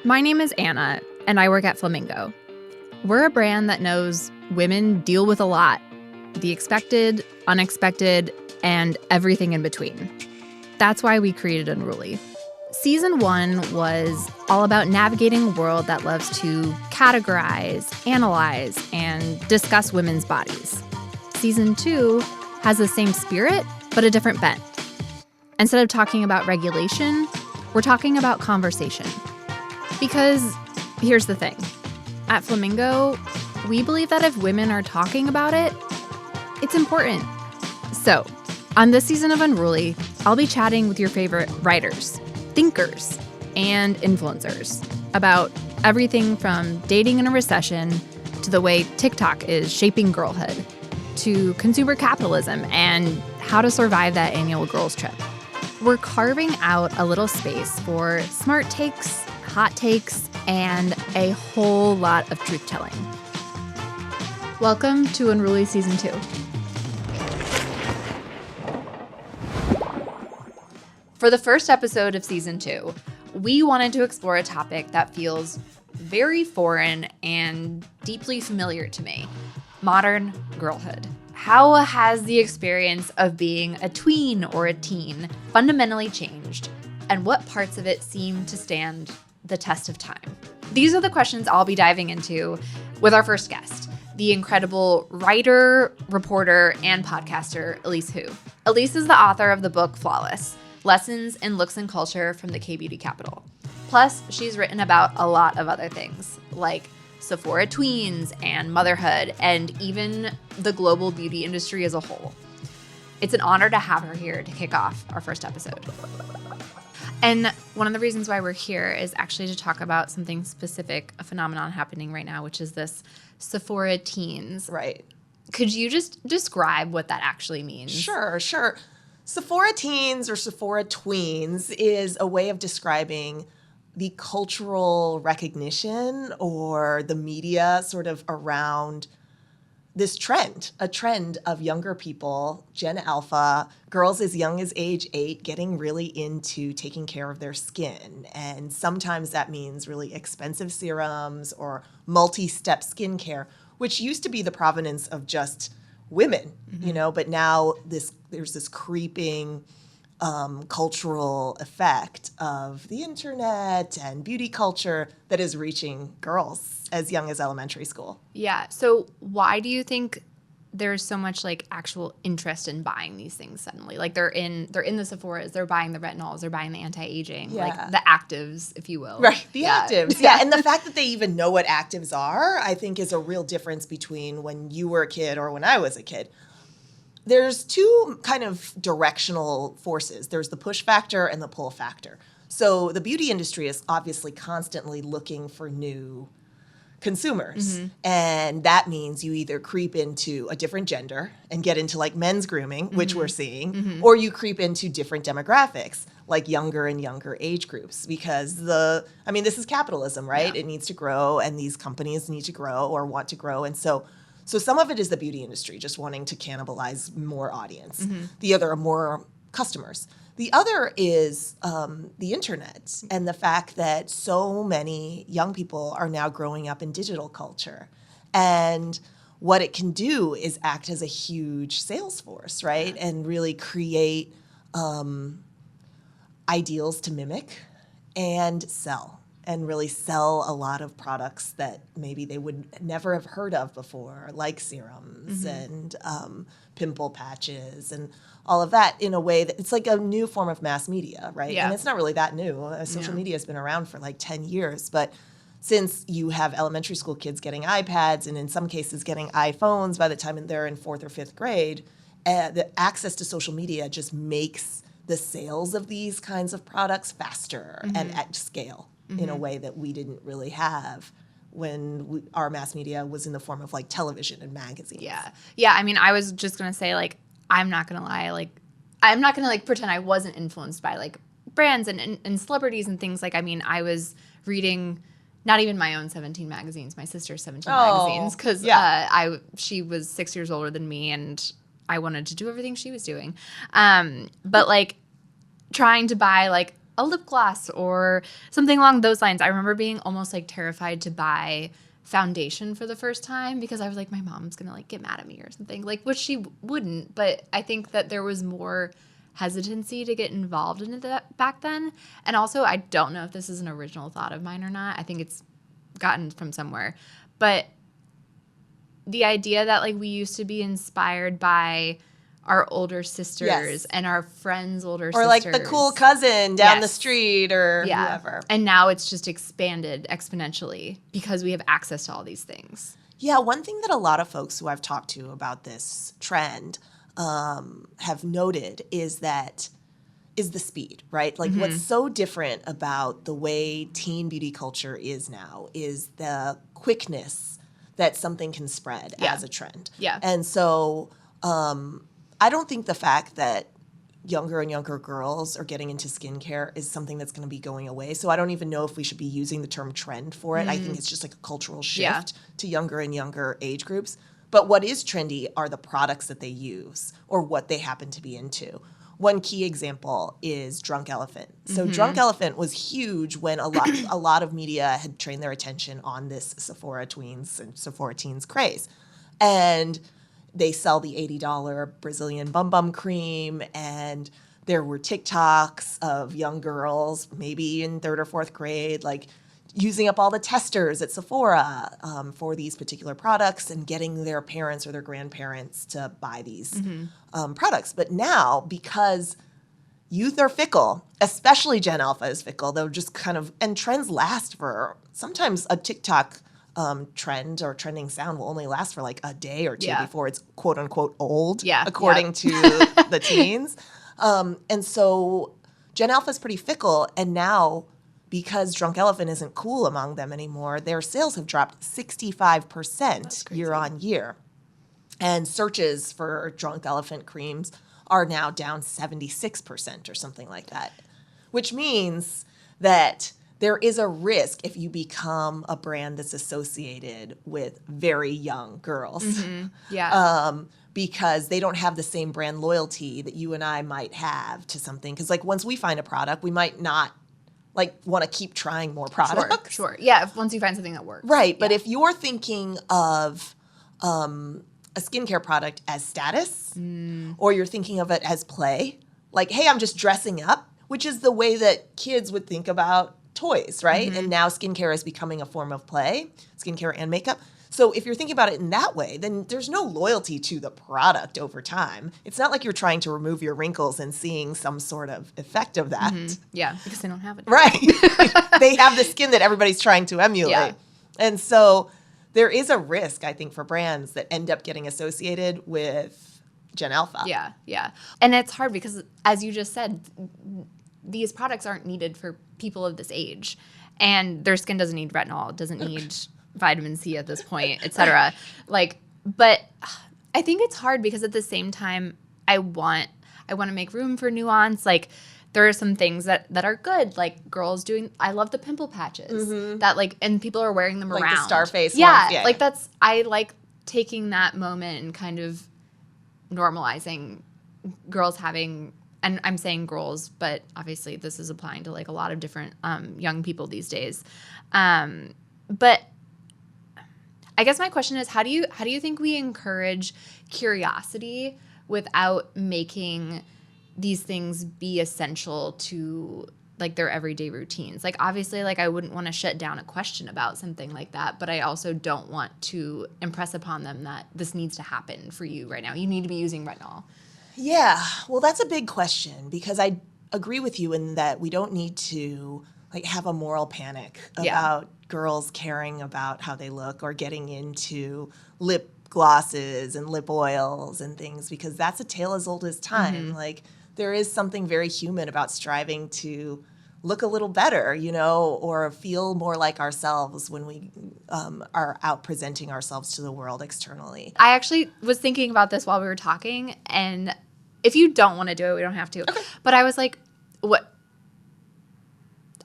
My name is Anna, and I work at Flamingo. We're a brand that knows women deal with a lot. The expected, unexpected, and everything in between. That's why we created Unruly. Season 1 was all about navigating a world that loves to categorize, analyze, and discuss women's bodies. Season 2 has the same spirit, but a different bent. Instead of talking about regulation, we're talking about conversation. Because here's the thing. At Flamingo, we believe that if women are talking about it, it's important. So, on this season of Unruly, I'll be chatting with your favorite writers, thinkers, and influencers about everything from dating in a recession to the way TikTok is shaping girlhood, to consumer capitalism and how to survive that annual girls' trip. We're carving out a little space for smart takes, hot takes, and a whole lot of truth-telling. Welcome to Unruly Season 2. For the first episode of Season 2, we wanted to explore a topic that feels very foreign and deeply familiar to me: modern girlhood. How has the experience of being a tween or a teen fundamentally changed, and what parts of it seem to stand the test of time? These are the questions I'll be diving into with our first guest, the incredible writer, reporter, and podcaster, Elise Hu. Elise is the author of the book Flawless: Lessons in Looks and Culture from the K-Beauty Capital. Plus, she's written about a lot of other things, like Sephora tweens and motherhood, and even the global beauty industry as a whole. It's an honor to have her here to kick off our first episode. And one of the reasons why we're here is actually to talk about something specific, a phenomenon happening right now, which is this Sephora teens. Right. Could you just describe what that actually means? Sure. Sephora teens or Sephora tweens is a way of describing the cultural recognition or the media sort of around this trend, a trend of younger people, Gen Alpha, girls as young as age 8, getting really into taking care of their skin. And sometimes that means really expensive serums or multi-step skincare, which used to be the provenance of just women, but now there's this creeping cultural effect of the internet and beauty culture that is reaching girls as young as elementary school. Yeah. So why do you think there's so much actual interest in buying these things suddenly? They're in the Sephoras, they're buying the retinols, they're buying the anti-aging, the actives, if you will. Right. The actives. Yeah. And the fact that they even know what actives are, I think, is a real difference between when you were a kid or when I was a kid. There's two kind of directional forces. There's the push factor and the pull factor. So the beauty industry is obviously constantly looking for new consumers. And that means you either creep into a different gender and get into men's grooming, which we're seeing, or you creep into different demographics, like younger and younger age groups, because this is capitalism, right? Yeah. It needs to grow, and these companies need to grow or want to grow. And so some of it is the beauty industry just wanting to cannibalize more audience. The other are more customers. The other is the internet and the fact that so many young people are now growing up in digital culture. And what it can do is act as a huge sales force, right? Yeah. And really create ideals to mimic and sell. And really sell a lot of products that maybe they would never have heard of before, like serums and pimple patches and all of that, in a way that it's like a new form of mass media, right? Yeah. And it's not really that new. Social media has been around for 10 years. But since you have elementary school kids getting iPads and in some cases getting iPhones by the time they're in 4th or 5th grade, the access to social media just makes the sales of these kinds of products faster and at scale. In a way that we didn't really have when our mass media was in the form of television and magazines. Yeah. I mean, I was just going to say, I'm not going to lie. I'm not going to pretend I wasn't influenced by brands and celebrities and things. I was reading not even my own 17 magazines, my sister's 17 magazines, because she was 6 years older than me and I wanted to do everything she was doing. But trying to buy a lip gloss or something along those lines. I remember being almost like terrified to buy foundation for the first time because I was like, my mom's going to like get mad at me or something, like, which she wouldn't. But I think that there was more hesitancy to get involved in it back then. And also, I don't know if this is an original thought of mine or not. I think it's gotten from somewhere. But the idea that like we used to be inspired by our older sisters and our friends' older sisters. Or like the cool cousin down the street or whoever. And now it's just expanded exponentially because we have access to all these things. Yeah, one thing that a lot of folks who I've talked to about this trend have noted is the speed, right? Like what's so different about the way teen beauty culture is now is the quickness that something can spread as a trend. Yeah. And so I don't think the fact that younger and younger girls are getting into skincare is something that's going to be going away. So I don't even know if we should be using the term trend for it. I think it's just like a cultural shift to younger and younger age groups. But what is trendy are the products that they use or what they happen to be into. One key example is Drunk Elephant. So Drunk Elephant was huge when a lot of media had trained their attention on this Sephora tweens and Sephora teens craze. And they sell the $80 Brazilian Bum Bum cream, and there were TikToks of young girls, maybe in 3rd or 4th grade, like using up all the testers at Sephora for these particular products and getting their parents or their grandparents to buy these products. But now, because youth are fickle, especially Gen Alpha is fickle, they'll just kind of, and trends last for, sometimes a TikTok trend or trending sound will only last for like a day or two before it's quote unquote old, according to the teens. And so Gen Alpha is pretty fickle. And now, because Drunk Elephant isn't cool among them anymore, their sales have dropped 65% year on year. And searches for Drunk Elephant creams are now down 76% or something like that, which means that there is a risk if you become a brand that's associated with very young girls. Because they don't have the same brand loyalty that you and I might have to something. Because like once we find a product, we might not like want to keep trying more products. Sure. Yeah, once you find something that works. Right. But if you're thinking of a skincare product as status or you're thinking of it as play, like, hey, I'm just dressing up, which is the way that kids would think about toys, right? And now skincare is becoming a form of play, skincare and makeup. So if you're thinking about it in that way, then there's no loyalty to the product over time. It's not like you're trying to remove your wrinkles and seeing some sort of effect of that. Yeah, because they don't have it. Right. They have the skin that everybody's trying to emulate. Yeah. And so there is a risk, I think, for brands that end up getting associated with Gen Alpha. Yeah. And it's hard because, as you just said, these products aren't needed for people of this age. And their skin doesn't need retinol, doesn't need vitamin C at this point, et cetera. Like, but I think it's hard because at the same time, I want to make room for nuance. Like, there are some things that are good, like girls doing. I love the pimple patches that like, and people are wearing them like around. The star face ones. Yeah, like that's. I like taking that moment and kind of normalizing girls having. And I'm saying girls, but obviously this is applying to like a lot of different young people these days. But I guess my question is, how do you think we encourage curiosity without making these things be essential to like their everyday routines? Like obviously, like I wouldn't want to shut down a question about something like that, but I also don't want to impress upon them that this needs to happen for you right now. You need to be using retinol. Yeah, well, that's a big question because I agree with you in that we don't need to like have a moral panic about girls caring about how they look or getting into lip glosses and lip oils and things because that's a tale as old as time. Like there is something very human about striving to look a little better, you know, or feel more like ourselves when we are out presenting ourselves to the world externally. I actually was thinking about this while we were talking, and if you don't want to do it, we don't have to. Okay. But I was like, what?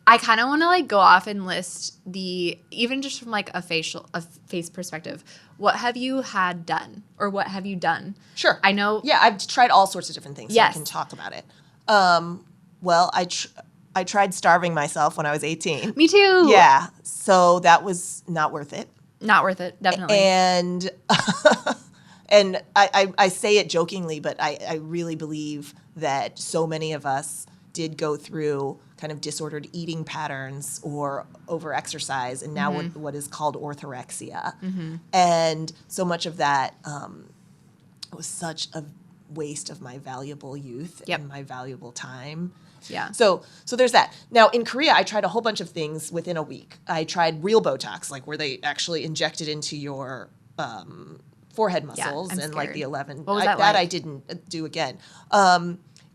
I kind of want to like go off and list even just from like a face perspective, what have you had done or what have you done? Sure. I know. Yeah, I've tried all sorts of different things. Yes. So I can talk about it. Well, I tried starving myself when I was 18. Me too. Yeah. So that was not worth it. Not worth it, definitely. And and I say it jokingly, but I really believe that so many of us did go through kind of disordered eating patterns or over-exercise, and now what is called orthorexia. And so much of that was such a waste of my valuable youth and my valuable time. Yeah. So there's that. Now, in Korea, I tried a whole bunch of things within a week. I tried real Botox, like where they actually inject it into your forehead muscles, I'm and scared. like the 11. What was that like? That I didn't do again.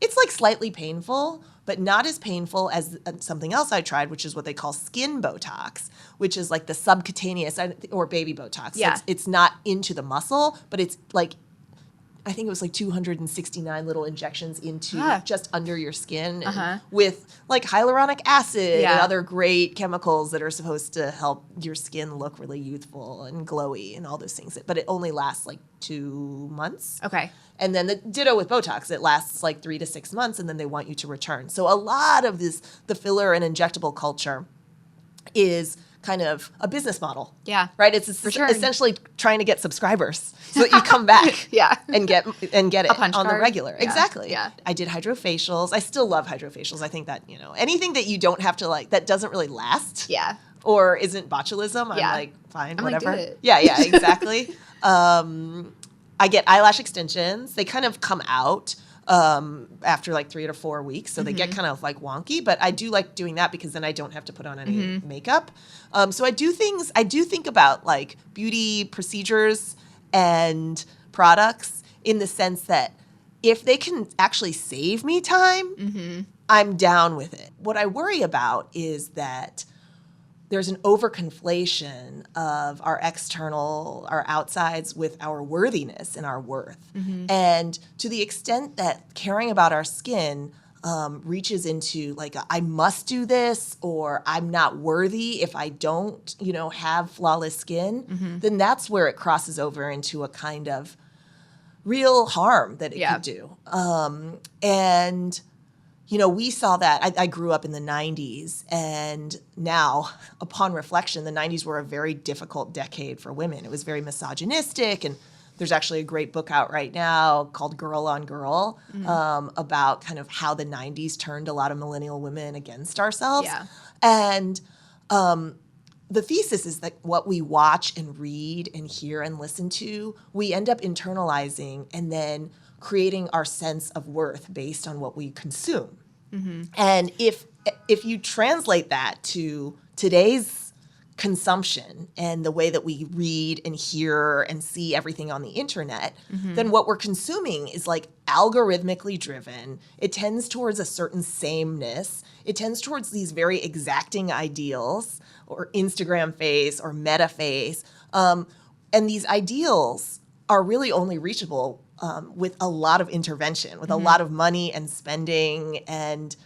It's like slightly painful, but not as painful as something else I tried, which is what they call skin Botox, which is like the subcutaneous or baby Botox. Yeah. So it's not into the muscle, but it's like, I think it was like 269 little injections into just under your skin with like hyaluronic acid and other great chemicals that are supposed to help your skin look really youthful and glowy and all those things. But it only lasts like 2 months. Okay. And then the ditto with Botox, it lasts like 3 to 6 months, and then they want you to return. So a lot of the filler and injectable culture is kind of a business model. Yeah. Right? It's essentially trying to get subscribers so that you come back and get it on card. the regular. Yeah. Exactly. Yeah. I did hydrofacials. I still love hydrofacials. I think that, anything that you don't have to like, that doesn't really last. Yeah. Or isn't botulism, I'm Yeah. like, fine, I'm whatever. like, do it. Yeah, exactly. I get eyelash extensions. They kind of come out after like 3 to 4 weeks. So they get kind of like wonky, but I do like doing that because then I don't have to put on any makeup. So I do think about like beauty procedures and products in the sense that if they can actually save me time, I'm down with it. What I worry about is that there's an overconflation of our outsides with our worthiness and our worth. And to the extent that caring about our skin reaches into like, I must do this, or I'm not worthy if I don't, have flawless skin, then that's where it crosses over into a kind of real harm that it could do. And we saw that. I grew up in the 90s, and now, upon reflection, the 90s were a very difficult decade for women. It was very misogynistic, and there's actually a great book out right now called Girl on Girl about kind of how the 90s turned a lot of millennial women against ourselves. Yeah. And the thesis is that what we watch and read and hear and listen to, we end up internalizing and then creating our sense of worth based on what we consume. And if you translate that to today's consumption and the way that we read and hear and see everything on the internet, then what we're consuming is like algorithmically driven. It tends towards a certain sameness. It tends towards these very exacting ideals, or Instagram face or meta face. And these ideals are really only reachable with a lot of intervention, with a lot of money and spending and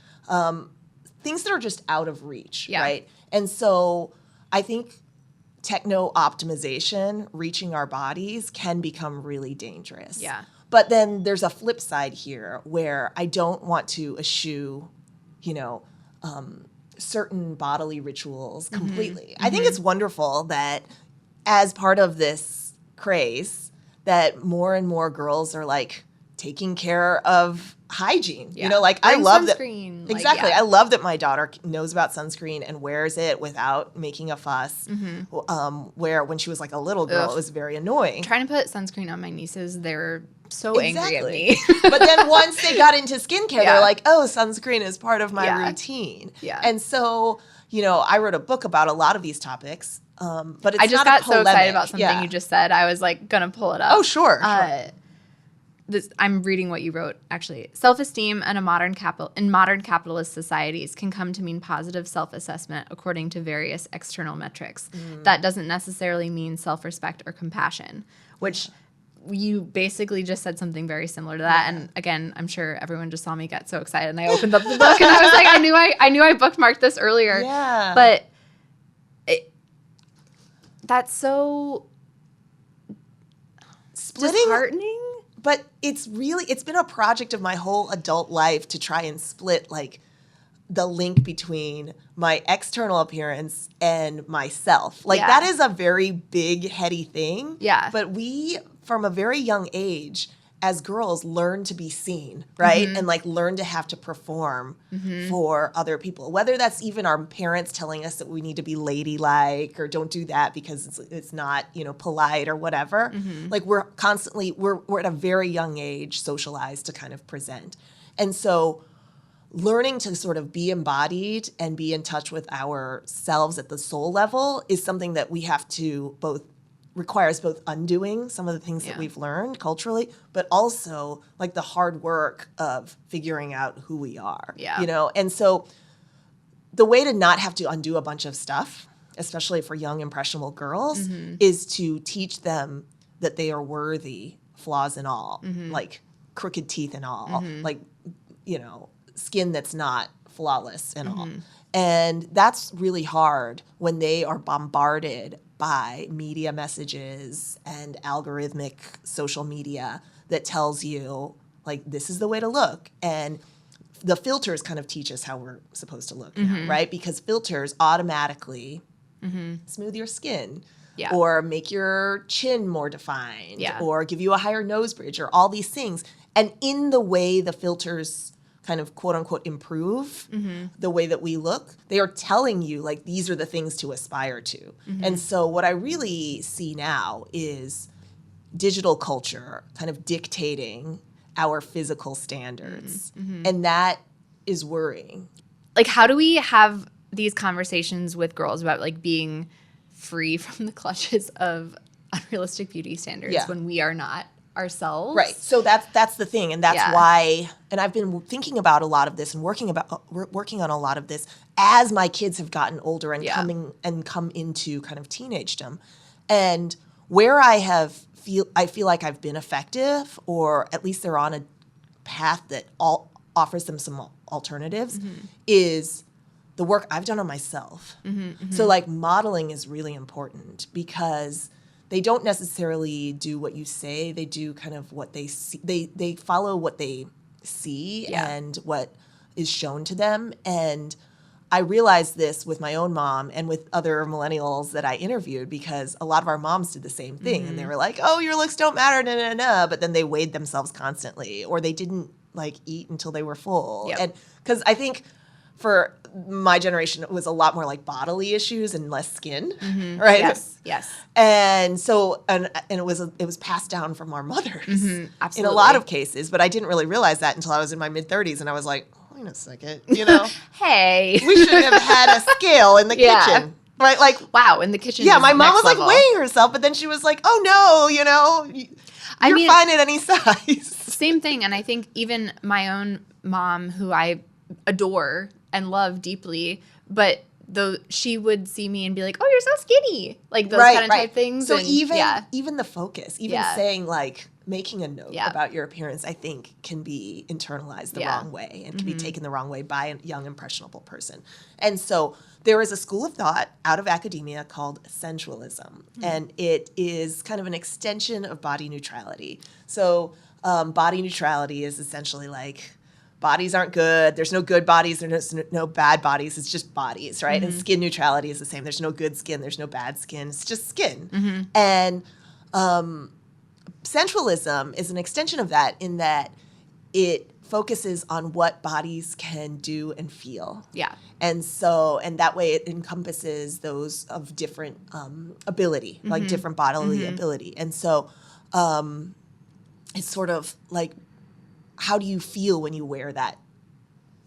things that are just out of reach, right? And so I think techno-optimization, reaching our bodies, can become really dangerous. Yeah. But then there's a flip side here where I don't want to eschew, certain bodily rituals completely. I think it's wonderful that as part of this craze, that more and more girls are like taking care of hygiene. Yeah. I love sunscreen. that. Exactly. I love that my daughter knows about sunscreen and wears it without making a fuss. Where when she was like a little girl, it was very annoying. Trying to put sunscreen on my nieces, they're so angry at me. But then once they got into skincare, they're like, oh, sunscreen is part of my routine. Yeah. And so, I wrote a book about a lot of these topics. But it's I just not got so excited about something you just said. I was like gonna pull it up. Oh, sure. I'm reading what you wrote, actually. Self-esteem in modern capitalist societies can come to mean positive self-assessment according to various external metrics. That doesn't necessarily mean self-respect or compassion, which you basically just said something very similar to that. And again, I'm sure everyone just saw me get so excited, and I opened up the book and I was like, I knew I bookmarked this earlier. Yeah. But that's so disheartening. But it's been a project of my whole adult life to try and split like the link between my external appearance and myself. Like Yeah. that is a very big, heady thing. Yeah. But we, from a very young age, as girls, learn to be seen, right? And like learn to have to perform for other people. Whether that's even our parents telling us that we need to be ladylike or don't do that because it's not, you know, polite or whatever. Like we're constantly, we're at a very young age socialized to kind of present. And so learning to sort of be embodied and be in touch with ourselves at the soul level is something that we have to requires both undoing some of the things that we've learned culturally, but also like the hard work of figuring out who we are, you know? And so the way to not have to undo a bunch of stuff, especially for young, impressionable girls, is to teach them that they are worthy, flaws and all, like crooked teeth and all, like, you know, skin that's not flawless and all. And that's really hard when they are bombarded by media messages and algorithmic social media that tells you, like, this is the way to look. And the filters kind of teach us how we're supposed to look now, right? Because filters automatically smooth your skin or make your chin more defined or give you a higher nose bridge or all these things. And in the way the filters kind of quote unquote improve the way that we look, they are telling you like these are the things to aspire to. And so what I really see now is digital culture kind of dictating our physical standards. And that is worrying. Like, how do we have these conversations with girls about like being free from the clutches of unrealistic beauty standards when we are not ourselves? Right. So that's the thing. And that's why, and I've been thinking about a lot of this and working on a lot of this as my kids have gotten older and come into kind of teenagedom. And where I feel like I've been effective, or at least they're on a path that offers them some alternatives, is the work I've done on myself. So like modeling is really important because they don't necessarily do what you say. They do kind of what they see. They follow what they see and what is shown to them. And I realized this with my own mom and with other millennials that I interviewed, because a lot of our moms did the same thing. And they were like, oh, your looks don't matter, nah, nah, nah. But then they weighed themselves constantly, or they didn't like eat until they were full. And because I think for my generation, it was a lot more like bodily issues and less skin, right? Yes. And so, and it was passed down from our mothers in a lot of cases, but I didn't really realize that until I was in my mid-30s, and I was like, wait a second, you know, hey, we should have had a scale in the kitchen, right? Like, wow, in the kitchen. Yeah, my mom was level. like weighing herself, but then she was like, oh no, you know, you're fine at any size. Same thing, and I think even my own mom, who I adore and love deeply, but though she would see me and be like, oh, you're so skinny, like those kind of type things. So and, even the focus, even saying like making a note about your appearance, I think can be internalized the wrong way and can be taken the wrong way by a young impressionable person. And so there is a school of thought out of academia called sensualism, and it is kind of an extension of body neutrality. So body neutrality is essentially like, bodies aren't good. There's no good bodies. There's no bad bodies. It's just bodies, right? And skin neutrality is the same. There's no good skin. There's no bad skin. It's just skin. And sensualism is an extension of that, in that it focuses on what bodies can do and feel. Yeah. And so, and that way it encompasses those of different ability, like different bodily ability. And so it's sort of like, how do you feel when you wear that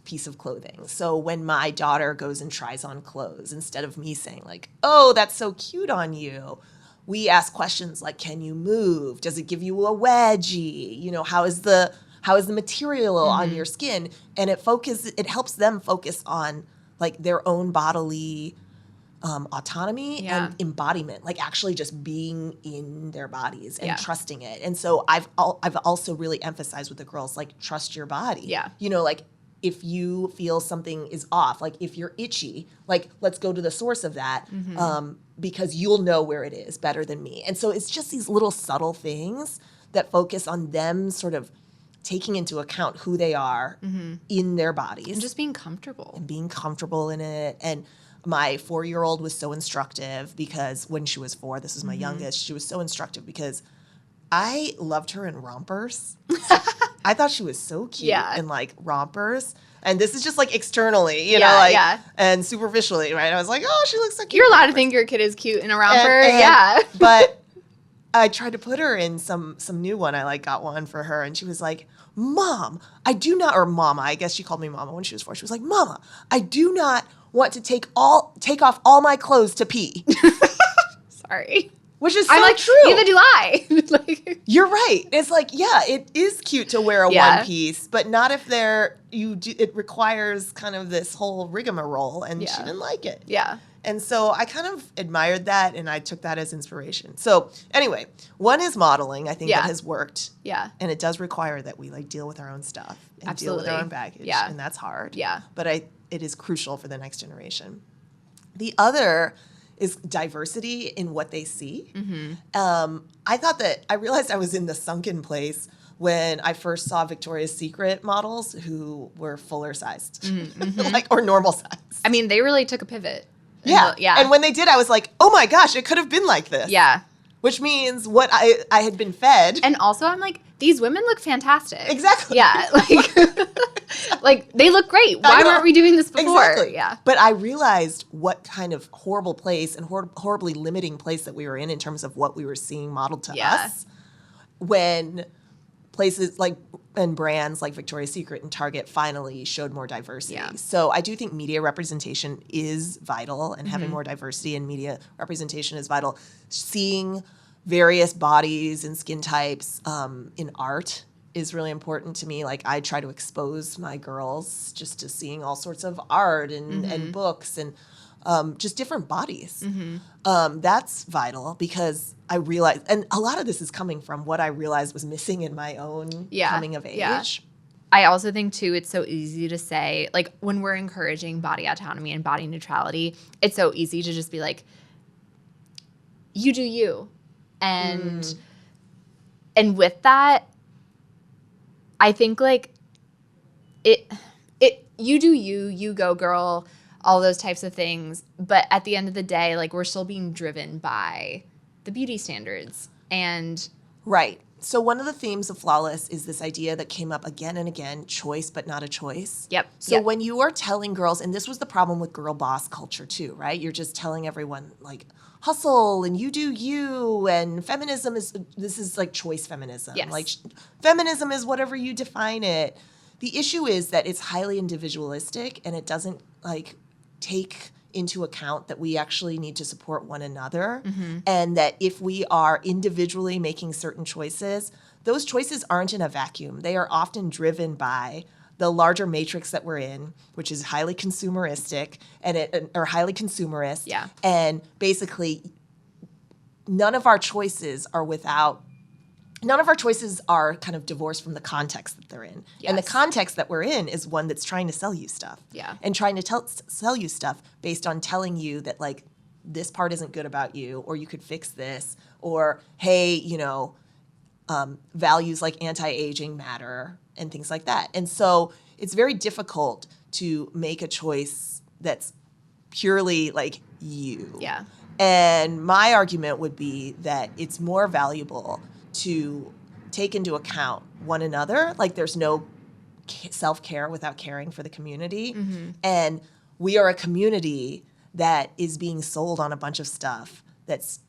piece of clothing? So when my daughter goes and tries on clothes, instead of me saying like, oh, that's so cute on you, we ask questions like, can you move? Does it give you a wedgie? You know, how is the material on your skin? And it helps them focus on like their own bodily autonomy and embodiment, like actually just being in their bodies and trusting it. And so I've also really emphasized with the girls, like, trust your body. Yeah. You know, like, if you feel something is off, like if you're itchy, like, let's go to the source of that, because you'll know where it is better than me. And so it's just these little subtle things that focus on them sort of taking into account who they are in their bodies. And just being comfortable. And being comfortable in it. And my 4-year-old was so instructive because when she was 4, this was my youngest, she was so instructive because I loved her in rompers. I thought she was so cute in like rompers. And this is just like externally, you know, like, and superficially, right? I was like, oh, she looks so cute. You're allowed to think your kid is cute in a romper. But I tried to put her in some new one. I like got one for her, and she was like, Mom, I do not, or Mama, I guess she called me Mama when she was 4. She was like, Mama, I do not want to take off all my clothes to pee. Sorry. Which is so I'm like, true. Neither do I. Like, you're right. It's like, yeah, it is cute to wear a one piece, but not if it requires kind of this whole rigmarole, and she didn't like it. Yeah. And so I kind of admired that, and I took that as inspiration. So anyway, one is modeling. I think that has worked. Yeah. And it does require that we like deal with our own stuff and deal with our own baggage. Yeah. And that's hard. Yeah. But it is crucial for the next generation. The other is diversity in what they see. I realized I was in the sunken place when I first saw Victoria's Secret models who were fuller sized, like, or normal size. I mean, they really took a pivot. Yeah. And when they did, I was like, oh my gosh, it could have been like this. Yeah. Which means what I had been fed. And also, I'm like, these women look fantastic. Exactly. Yeah. Like they look great. Why weren't we doing this before? Exactly. Yeah. But I realized what kind of horrible place and horribly limiting place that we were in terms of what we were seeing modeled to us when places like and brands like Victoria's Secret and Target finally showed more diversity. Yeah. So I do think media representation is vital, and having more diversity in media representation is vital. Seeing various bodies and skin types in art is really important to me. Like, I try to expose my girls just to seeing all sorts of art and books and just different bodies. That's vital because I realize, and a lot of this is coming from what I realized was missing in my own coming of age. Yeah. I also think, too, it's so easy to say, like, when we're encouraging body autonomy and body neutrality, it's so easy to just be like, you do you. And with that, I think, like, you do you, you go girl, all those types of things. But at the end of the day, like, we're still being driven by the beauty standards. And right. So one of the themes of Flawless is this idea that came up again and again, choice but not a choice. Yep. So when you are telling girls, and this was the problem with girl boss culture too, right? You're just telling everyone, like, hustle and you do you, and feminism this is like choice feminism. Yes. Like, feminism is whatever you define it. The issue is that it's highly individualistic, and it doesn't like take into account that we actually need to support one another, and that if we are individually making certain choices, those choices aren't in a vacuum. They are often driven by the larger matrix that we're in, which is highly consumeristic or highly consumerist. Yeah. And basically, none of our choices are kind of divorced from the context that they're in. Yes. And the context that we're in is one that's trying to sell you stuff. Yeah. And trying to sell you stuff based on telling you that, like, this part isn't good about you, or you could fix this, or, hey, you know, values like anti-aging matter and things like that. And so it's very difficult to make a choice that's purely like you. Yeah. And my argument would be that it's more valuable to take into account one another. Like, there's no self-care without caring for the community. And we are a community that is being sold on a bunch of stuff that's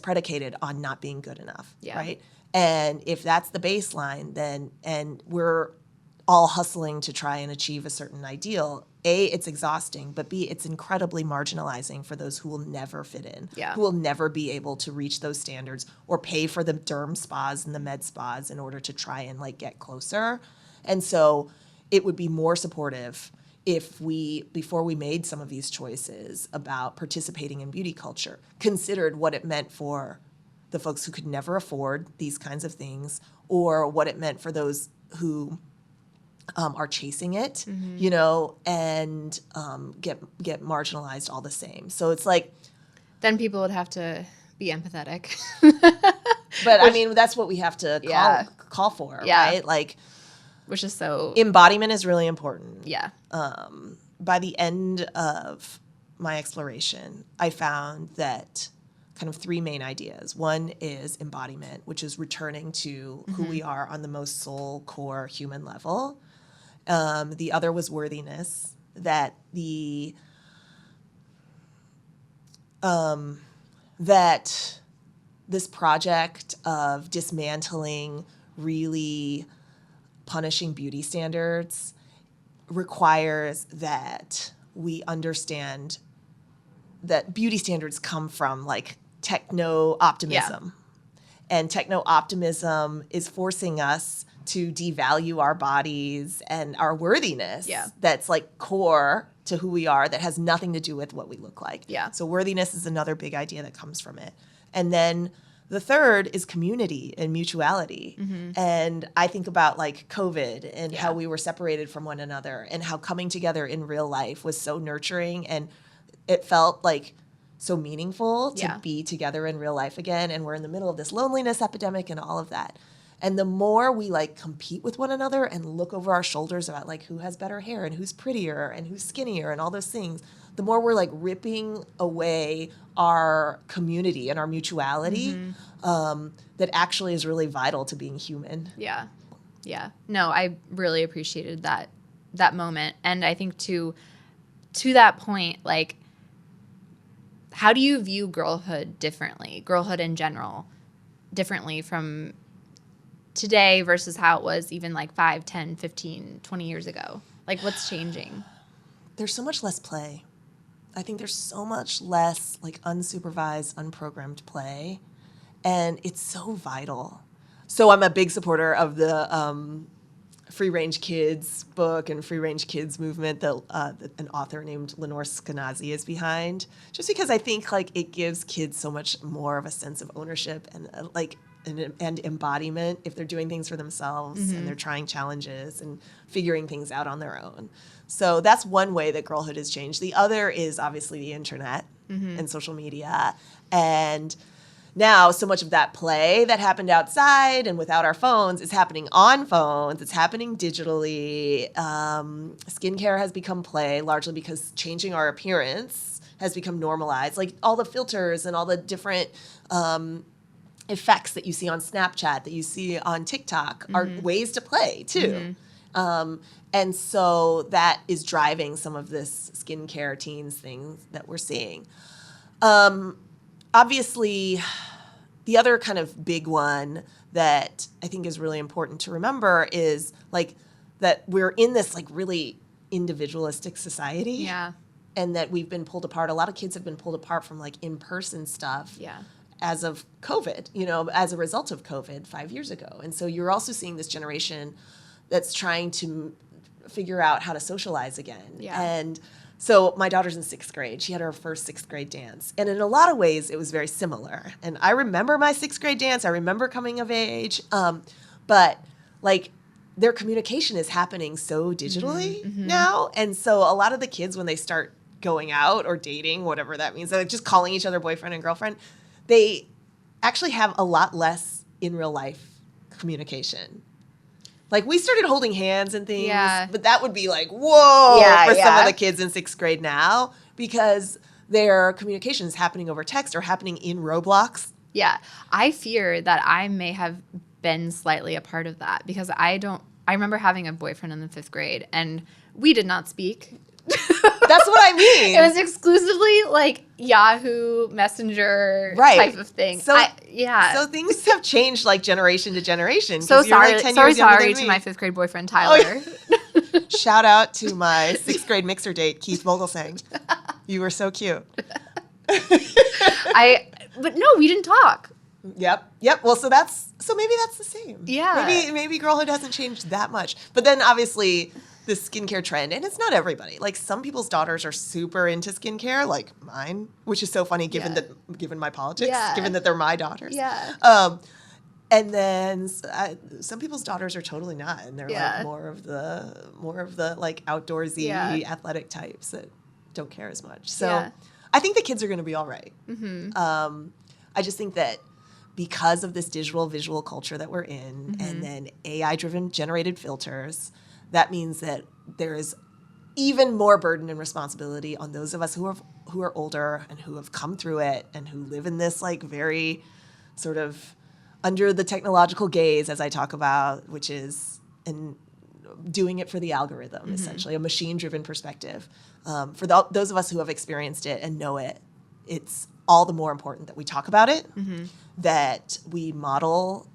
predicated on not being good enough, right? And if that's the baseline, then, and we're all hustling to try and achieve a certain ideal, A, it's exhausting, but B, it's incredibly marginalizing for those who will never fit in, who will never be able to reach those standards or pay for the derm spas and the med spas in order to try and, like, get closer. And so it would be more supportive if we, before we made some of these choices about participating in beauty culture, considered what it meant for the folks who could never afford these kinds of things, or what it meant for those who are chasing it, you know, and get marginalized all the same. So it's like, then people would have to be empathetic. But I mean, that's what we have to call for, Yeah. right? Like, which is so embodiment is really important. yeah. By the end of my exploration, I found that kind of three main ideas. One is embodiment, which is returning to who we are on the most soul core human level. The other was worthiness, that that this project of dismantling really punishing beauty standards requires that we understand that beauty standards come from like techno optimism. And techno optimism is forcing us to devalue our bodies and our worthiness. Yeah. That's like core to who we are, that has nothing to do with what we look like. Yeah. So worthiness is another big idea that comes from it. And then the third is community and mutuality. And I think about like COVID and how we were separated from one another, and how coming together in real life was so nurturing, and it felt like so meaningful to be together in real life again. And we're in the middle of this loneliness epidemic and all of that. And the more we like compete with one another and look over our shoulders about like who has better hair and who's prettier and who's skinnier and all those things, the more we're like ripping away our community and our mutuality that actually is really vital to being human. Yeah. Yeah. No, I really appreciated that moment. And I think to that point, like, how do you view girlhood differently? Girlhood in general, differently from today versus how it was even like 5, 10, 15, 20 years ago? Like, what's changing? There's so much less play. I think there's so much less like unsupervised, unprogrammed play, and it's so vital. So I'm a big supporter of the Free Range Kids book and Free Range Kids movement that an author named Lenore Skenazy is behind, just because I think like it gives kids so much more of a sense of ownership and and embodiment if they're doing things for themselves and they're trying challenges and figuring things out on their own. So that's one way that girlhood has changed. The other is obviously the internet and social media. And now so much of that play that happened outside and without our phones is happening on phones. It's happening digitally. Skincare has become play, largely because changing our appearance has become normalized. Like all the filters and all the different effects that you see on Snapchat, that you see on TikTok are ways to play too. And so that is driving some of this skincare teens thing that we're seeing. Obviously, the other kind of big one that I think is really important to remember is like that we're in this like really individualistic society. Yeah. And that we've been pulled apart. A lot of kids have been pulled apart from like in-person stuff. Yeah. As of COVID, as a result of COVID 5 years ago. And so you're also seeing this generation that's trying to figure out how to socialize again. Yeah. And so my daughter's in 6th grade. She had her first 6th grade dance. And in a lot of ways, it was very similar. And I remember my 6th grade dance. I remember coming of age. But like their communication is happening so digitally now. And so a lot of the kids, when they start going out or dating, whatever that means, they're like just calling each other boyfriend and girlfriend, they actually have a lot less in real life communication. Like we started holding hands and things, but that would be like, whoa, for some of the kids in 6th grade now, because their communication is happening over text or happening in Roblox. Yeah. I fear that I may have been slightly a part of that because I remember having a boyfriend in the 5th grade and we did not speak. That's what I mean. It was exclusively like Yahoo Messenger type of thing. So things have changed like generation to generation. So sorry, like 10 sorry years younger than to me. my 5th grade boyfriend Tyler. Oh, yeah. Shout out to my 6th grade mixer date, Keith Vogelsang. You were so cute. But no, we didn't talk. Yep. Well, so maybe that's the same. Yeah. Maybe girlhood hasn't changed that much. But then obviously the skincare trend, and it's not everybody. Like some people's daughters are super into skincare, like mine, which is so funny given my politics, given that they're my daughters. Yeah. And then some people's daughters are totally not, and they're like more of the like outdoorsy athletic types that don't care as much. So I think the kids are going to be all right. I just think that because of this digital visual culture that we're in, and then AI-driven generated filters, that means that there is even more burden and responsibility on those of us who are older and who have come through it and who live in this like very sort of under the technological gaze, as I talk about, which is doing it for the algorithm, essentially, a machine-driven perspective. For those of us who have experienced it and know it, it's all the more important that we talk about it, that we model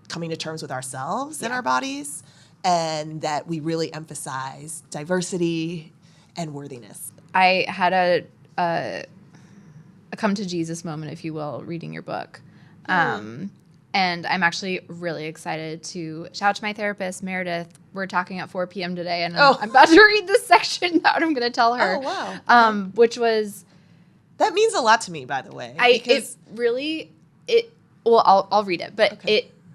coming to terms with ourselves and our bodies, and that we really emphasize diversity and worthiness. I had a come to Jesus moment, if you will, reading your book. And I'm actually really excited to shout out to my therapist, Meredith. We're talking at 4 p.m. today, and I'm about to read this section that I'm going to tell her. Oh, wow. Which was... That means a lot to me, by the way. I'll read it, but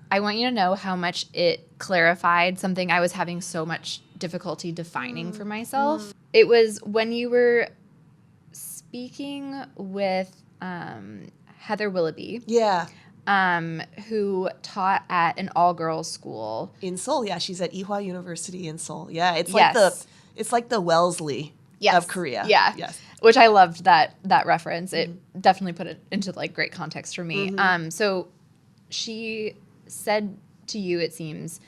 I want you to know how much it clarified something I was having so much difficulty defining for myself. It was when you were speaking with Heather Willoughby. Yeah. Who taught at an all-girls school. In Seoul, yeah. She's at Ewha University in Seoul. Yeah, it's like the Wellesley of Korea. Yeah. Yes. Which I loved that reference. It definitely put it into like great context for me. So she said to you, it seems,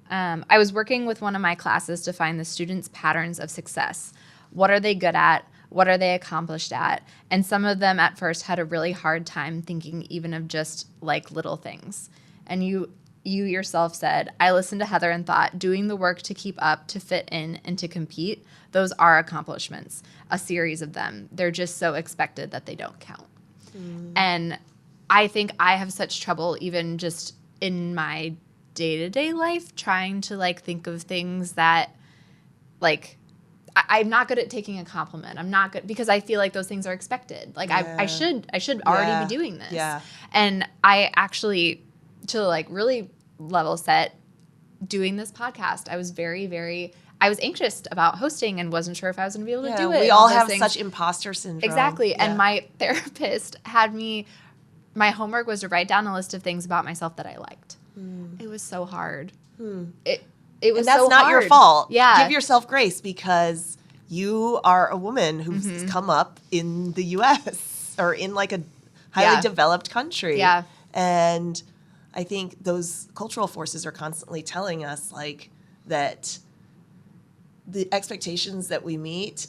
I was working with one of my classes to find the students' patterns of success. What are they good at? What are they accomplished at? And some of them at first had a really hard time thinking even of just like little things. And you yourself said, I listened to Heather and thought, doing the work to keep up, to fit in, and to compete, those are accomplishments, a series of them. They're just so expected that they don't count. And I think I have such trouble even just in my day-to-day life trying to like think of things that like I'm not good at taking a compliment. I'm not good because I feel like those things are expected. Like I should already be doing this. Yeah. And I actually, to like really level set, doing this podcast, I was I was anxious about hosting and wasn't sure if I was going to be able to do it. We all have such imposter syndrome. Exactly. Yeah. And my therapist had me, my homework was to write down a list of things about myself that I liked. It was so hard. It was and that's so not hard. your fault. Yeah. Give yourself grace because you are a woman who's come up in the U.S. or in like a highly developed country. Yeah. And I think those cultural forces are constantly telling us like that the expectations that we meet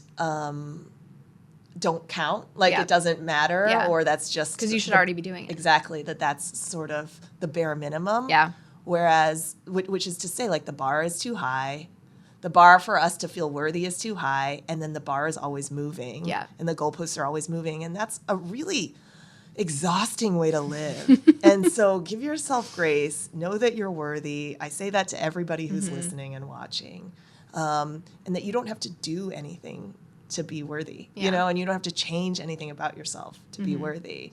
don't count. Like it doesn't matter or that's just... Because you should already be doing it. Exactly. That's sort of the bare minimum. Yeah. Whereas, which is to say, like, the bar is too high. The bar for us to feel worthy is too high. And then the bar is always moving. Yeah. And the goalposts are always moving. And that's a really exhausting way to live. And so give yourself grace. Know that you're worthy. I say that to everybody who's listening and watching. And that you don't have to do anything to be worthy, you know, and you don't have to change anything about yourself to be worthy.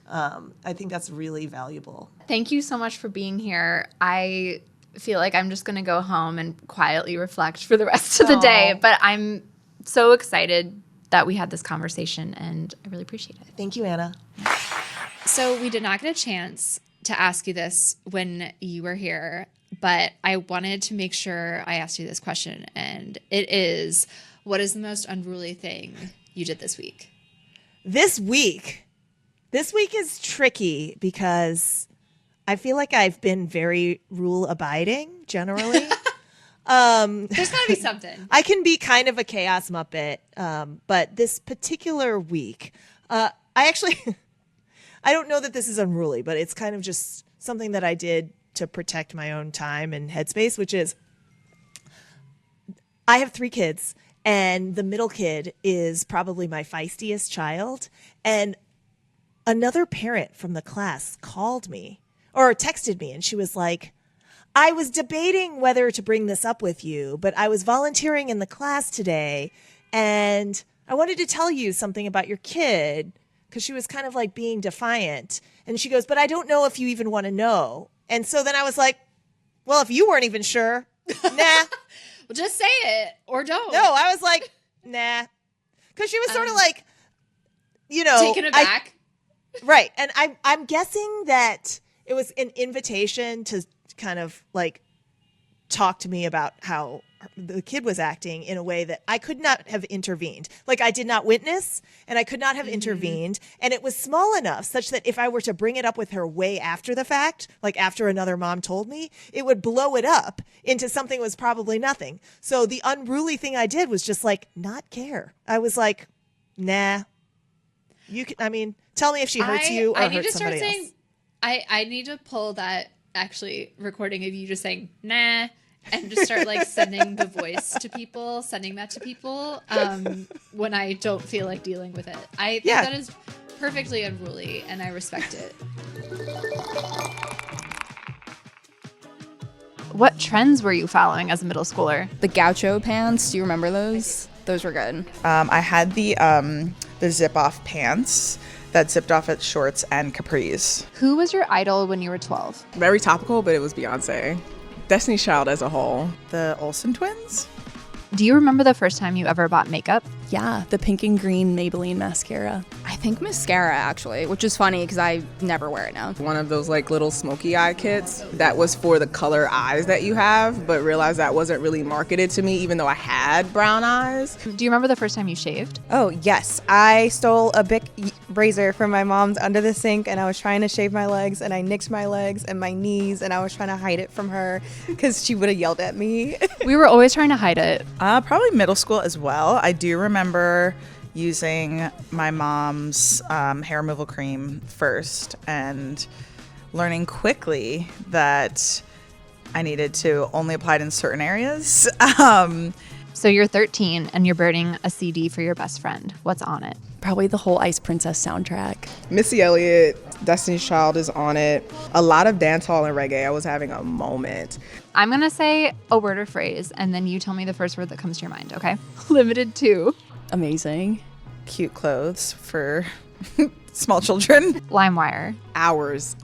I think that's really valuable. Thank you so much for being here. I feel like I'm just going to go home and quietly reflect for the rest of the day. But I'm so excited that we had this conversation, and I really appreciate it. Thank you, Anna. So we did not get a chance to ask you this when you were here, but I wanted to make sure I asked you this question, and it is, what is the most unruly thing you did this week? This week is tricky because I feel like I've been very rule abiding generally. There's got to be something. I can be kind of a chaos muppet, but this particular week, I don't know that this is unruly, but it's kind of just something that I did to protect my own time and headspace, which is I have 3 kids, and the middle kid is probably my feistiest child. And another parent from the class called me or texted me, and she was like, I was debating whether to bring this up with you, but I was volunteering in the class today, and I wanted to tell you something about your kid, because she was kind of like being defiant. And she goes, but I don't know if you even want to know. And so then I was like, well, if you weren't even sure, nah. Well, just say it or don't. No, I was like, nah. Because she was sort of like, you know. Taken aback. Right. And I'm guessing that it was an invitation to kind of like talk to me about how the kid was acting in a way that I could not have intervened. Like I did not witness and I could not have intervened. And it was small enough such that if I were to bring it up with her way after the fact, like after another mom told me, it would blow it up into something that was probably nothing. So the unruly thing I did was just like not care. I was like, nah, you can, I mean, tell me if she hurts you or I need hurts to start somebody saying, else. I need to pull that actually recording of you just saying, nah, and just start like sending that to people when I don't feel like dealing with it. I think that is perfectly unruly and I respect it. What trends were you following as a middle schooler? The gaucho pants, do you remember those? Those were good. I had the zip-off pants that zipped off at shorts and capris. Who was your idol when you were 12? Very topical, but it was Beyonce. Destiny's Child as a whole. The Olsen twins? Do you remember the first time you ever bought makeup? Yeah, the pink and green Maybelline mascara. I think mascara, actually, which is funny because I never wear it now. One of those like little smoky eye kits that was for the color eyes that you have, but realized that wasn't really marketed to me even though I had brown eyes. Do you remember the first time you shaved? Oh, yes. I stole a Bic razor from my mom's under the sink, and I was trying to shave my legs, and I nicked my legs and my knees, and I was trying to hide it from her because she would have yelled at me. We were always trying to hide it. Probably middle school as well. I do remember using my mom's hair removal cream first and learning quickly that I needed to only apply it in certain areas. So you're 13 and you're burning a CD for your best friend. What's on it? Probably the whole Ice Princess soundtrack. Missy Elliott, Destiny's Child is on it. A lot of dancehall and reggae. I was having a moment. I'm going to say a word or phrase, and then you tell me the first word that comes to your mind, okay? Limited to. Amazing. Cute clothes for small children. LimeWire. Hours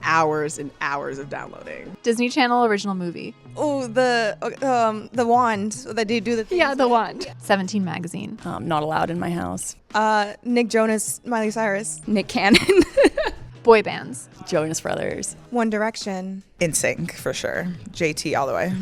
and hours of downloading. Disney Channel original movie. Oh, the wand that they do the things. Yeah, the wand. 17 magazine. Not allowed in my house. Nick Jonas, Miley Cyrus. Nick Cannon. Boy bands. Jonas Brothers. One Direction. NSYNC for sure. JT all the way.